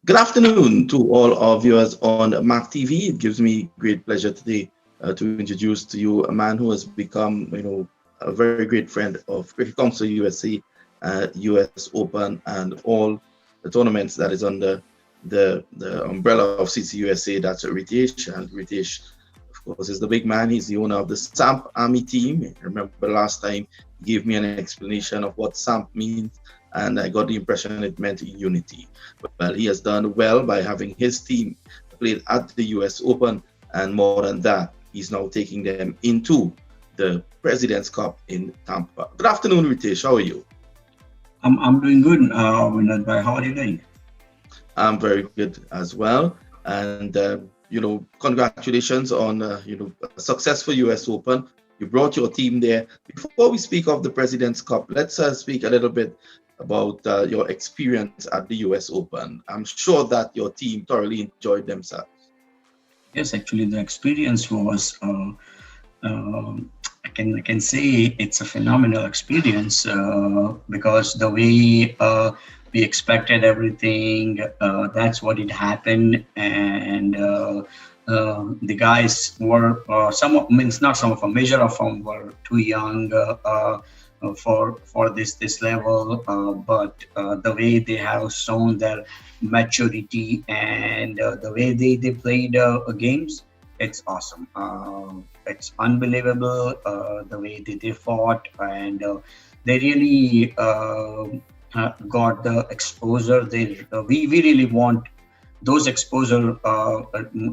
Good afternoon to all our viewers on MAQ TV. It gives me great pleasure today to introduce to you a man who has become, a very great friend of Cricket Council USA, US Open, and all the tournaments that is under the umbrella of CCUSA. That's Ritesh, and Ritesh, of course, is the big man. He's the owner of the SAMP Army team. I remember last time he gave me an explanation of what SAMP means, and I got the impression it meant unity. Well, he has done well by having his team played at the US Open, and more than that, he's now taking them into the President's Cup in Tampa. Good afternoon, Ritesh. How are you? I'm doing good, Vinod. How are you doing? I'm very good as well. And, congratulations on, a successful US Open. You brought your team there. Before we speak of the President's Cup, let's speak a little bit about your experience at the US Open. I'm sure that your team thoroughly enjoyed themselves. Yes, actually, the experience was, I can say it's a phenomenal experience because the way we expected everything, that's what it happened, and the guys were not some of a measure of them were too young for this level, but the way they have shown their maturity and the way they played games, it's awesome. It's unbelievable the way they fought, and they really got the exposure. We really want those exposure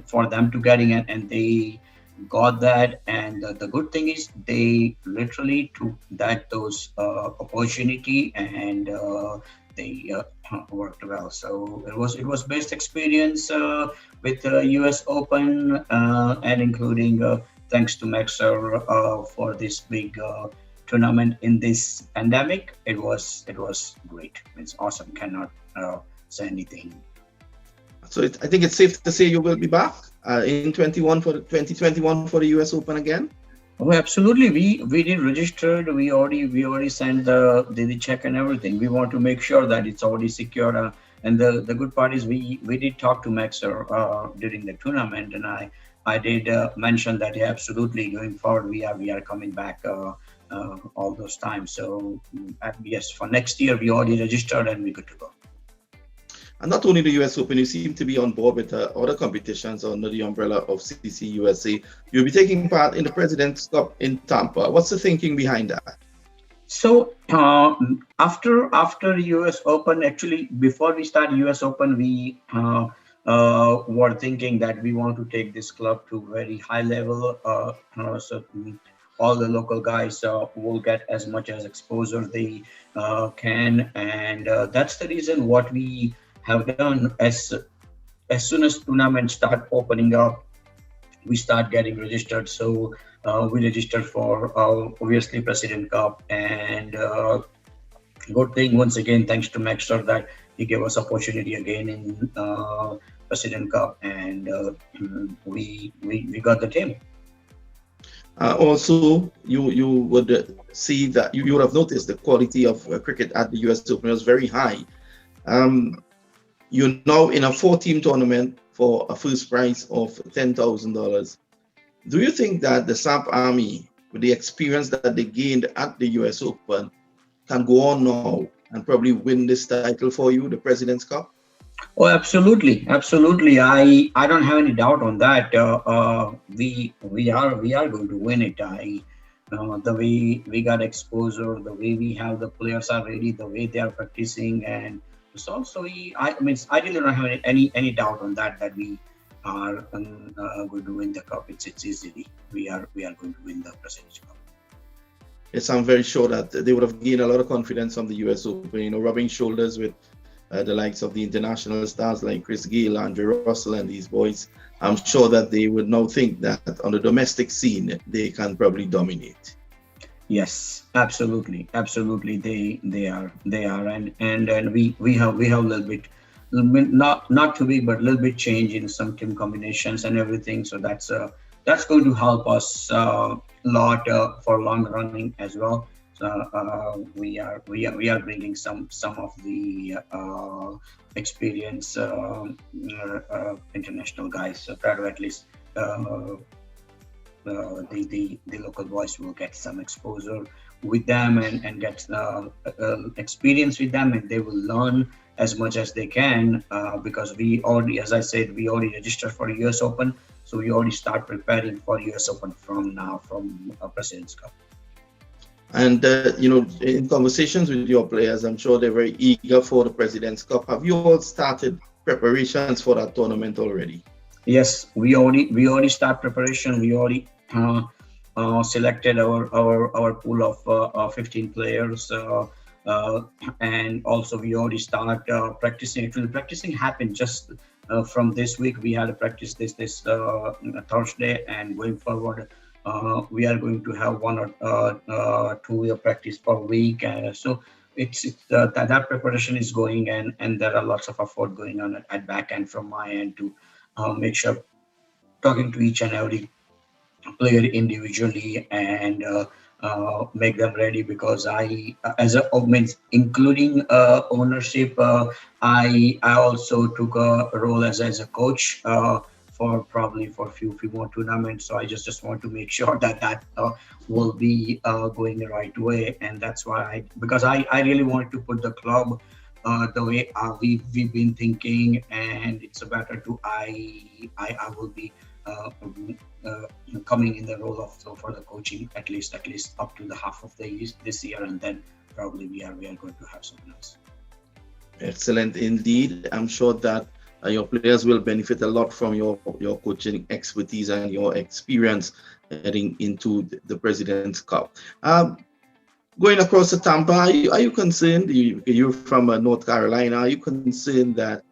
for them to get in, and they got that. And the good thing is they literally took those opportunity, and they worked well. So it was best experience with US Open, and including thanks to Maxer for this big tournament in this pandemic. It was great. It's awesome. Cannot say anything. So I think it's safe to say you will be back in 2021 for the US Open again. Oh, absolutely. We did registered. We already sent the check and everything. We want to make sure that it's already secured. And the good part is we did talk to Maxer during the tournament, and I did mention that, yeah, absolutely, going forward we are coming back all those times. So yes, for next year we already registered and we're good to go. And not only the US Open, you seem to be on board with other competitions under the umbrella of CCUSA. You'll be taking part in the President's Cup in Tampa. What's the thinking behind that? So after US Open, actually, before we start US Open, we were thinking that we want to take this club to very high level. So all the local guys will get as much as exposure they can, and that's the reason what we have done. As soon as tournaments start opening up, we start getting registered. So we registered for obviously President Cup, and good thing once again, thanks to Maxter, that he gave us opportunity again in President Cup, and we got the team. Also, you would see that you would have noticed the quality of cricket at the US Open was very high. You're now in a 4-team tournament for a first prize of $10,000. Do you think that the SAMP Army, with the experience that they gained at the US Open, can go on now and probably win this title for you, the President's Cup? Oh, absolutely, absolutely. I don't have any doubt on that. We are going to win it. The way we got exposure, the way we have the players are ready, the way they are practicing, and so I mean, I really don't have any doubt on that we are going to win the cup. It's easily we are going to win the President's Cup. Yes, I'm very sure that they would have gained a lot of confidence from the US Open, rubbing shoulders with the likes of the international stars like Chris Gayle, Andrew Russell, and these boys. I'm sure that they would now think that on the domestic scene, they can probably dominate. Yes, absolutely. They are, and we have a little bit, not too big, but a little bit change in some team combinations and everything. So that's going to help us a lot for long running as well. we are bringing some of the experienced international guys, so that at least the local boys will get some exposure with them and get experience with them, and they will learn as much as they can, because we already, as I said, we already registered for US Open, so we already start preparing for US Open from now, from President's Cup. And in conversations with your players, I'm sure they're very eager for the President's Cup. Have you all started preparations for that tournament already? Yes, we already start preparation. We already selected our pool of 15 players, and also we already start practicing. Actually, practicing happened just from this week. We had a practice this Thursday, and going forward, we are going to have 1 or 2 practice per week. So that preparation is going, and there are lots of effort going on at back end from my end to make sure talking to each and every player individually and make them ready, because I as a means including ownership, I also took a role as a coach for probably for few more tournaments, so I just want to make sure that will be going the right way, and that's why because I really wanted to put the club the way we've been thinking, and it's better to I will be coming in the role of for the coaching at least up to the half of this year, and then probably we are going to have something else. Excellent indeed. I'm sure that your players will benefit a lot from your coaching expertise and your experience heading into the President's Cup. Going across to Tampa, are you concerned? You're from North Carolina. Are you concerned that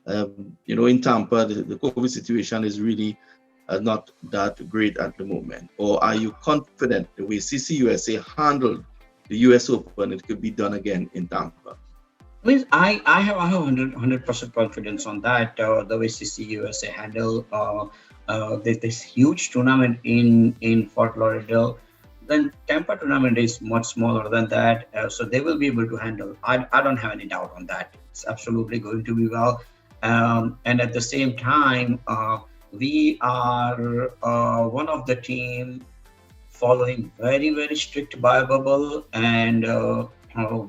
in Tampa the COVID situation is really not that great at the moment, or are you confident the way CCUSA handled the US Open, it could be done again in Tampa? I mean, I have 100% confidence on that. The way CCUSA handle this huge tournament in Fort Lauderdale, then Tampa tournament is much smaller than that, so they will be able to handle. I don't have any doubt on that. It's absolutely going to be well, and at the same time, we are one of the team following very strict bio-bubble, and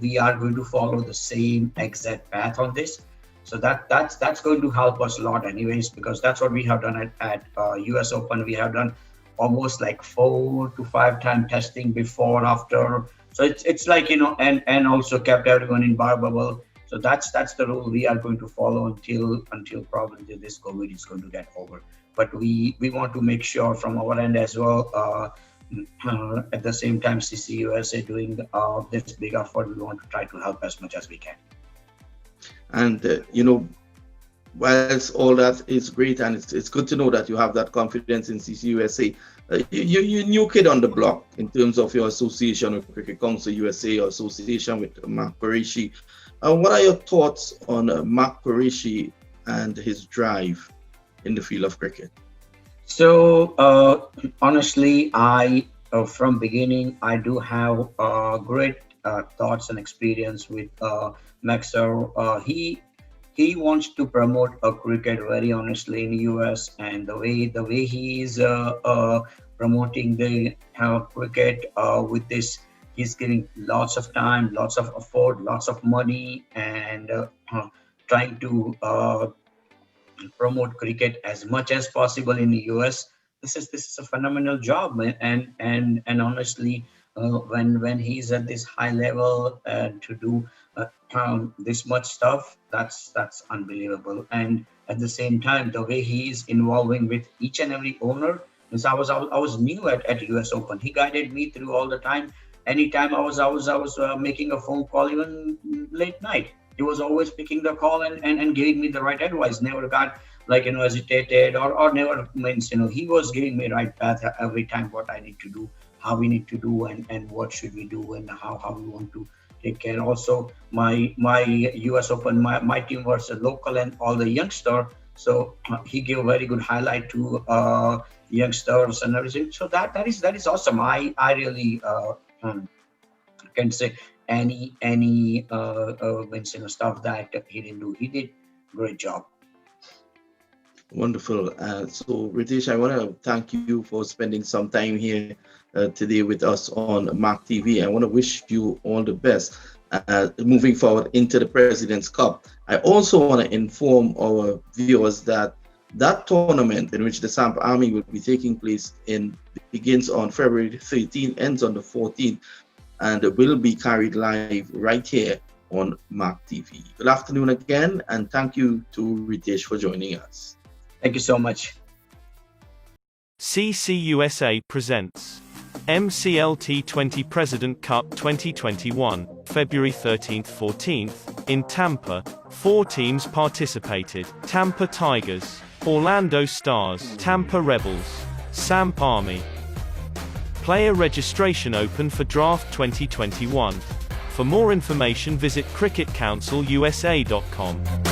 we are going to follow the same exact path on this. So that's going to help us a lot anyways, because that's what we have done at US Open. We have done almost like 4 to 5 time testing before, after. So it's like, and also kept everyone in bio-bubble. So that's the rule we are going to follow until probably this COVID is going to get over. But we want to make sure from our end as well. At the same time, CCUSA doing this big effort, we want to try to help as much as we can. And whilst all that is great, and it's good to know that you have that confidence in CCUSA, you're new kid on the block in terms of your association with Cricket Council USA, your association with MAQ Qureshi. What are your thoughts on MAQ Qureshi and his drive in the field of cricket? So honestly, I from beginning I do have great thoughts and experience with MAQ. He wants to promote cricket very honestly in the US, and the way he is promoting the cricket with this, he's giving lots of time, lots of effort, lots of money, and trying to promote cricket as much as possible in the US. This is a phenomenal job, and honestly, when he's at this high level to do this much stuff, that's unbelievable. And at the same time, the way he is involving with each and every owner, because I was new at US Open. He guided me through all the time. Anytime I was making a phone call, even late night, he was always picking the call and giving me the right advice. Never got hesitated or never means, he was giving me right path every time, what I need to do, how we need to do, and what should we do, and how we want to take care. Also, my US Open, my team was a local and all the youngster, so he gave a very good highlight to youngsters and everything. So that is awesome. I really can say any stuff that he didn't do. He did great job. Wonderful. So, Ritesh, I want to thank you for spending some time here today with us on MAQ TV. I want to wish you all the best moving forward into the President's Cup. I also want to inform our viewers that that tournament in which the SAMP Army will be taking place begins on February 13th, ends on the 14th, and will be carried live right here on MAQ TV. Good afternoon again, and thank you to Ritesh for joining us. Thank you so much. CCUSA presents MCL T20 President Cup 2021, February 13th-14th, in Tampa. 4 teams participated: Tampa Tigers, Orlando Stars, Tampa Rebels, SAMP Army. Player registration open for Draft 2021. For more information visit cricketcouncilusa.com.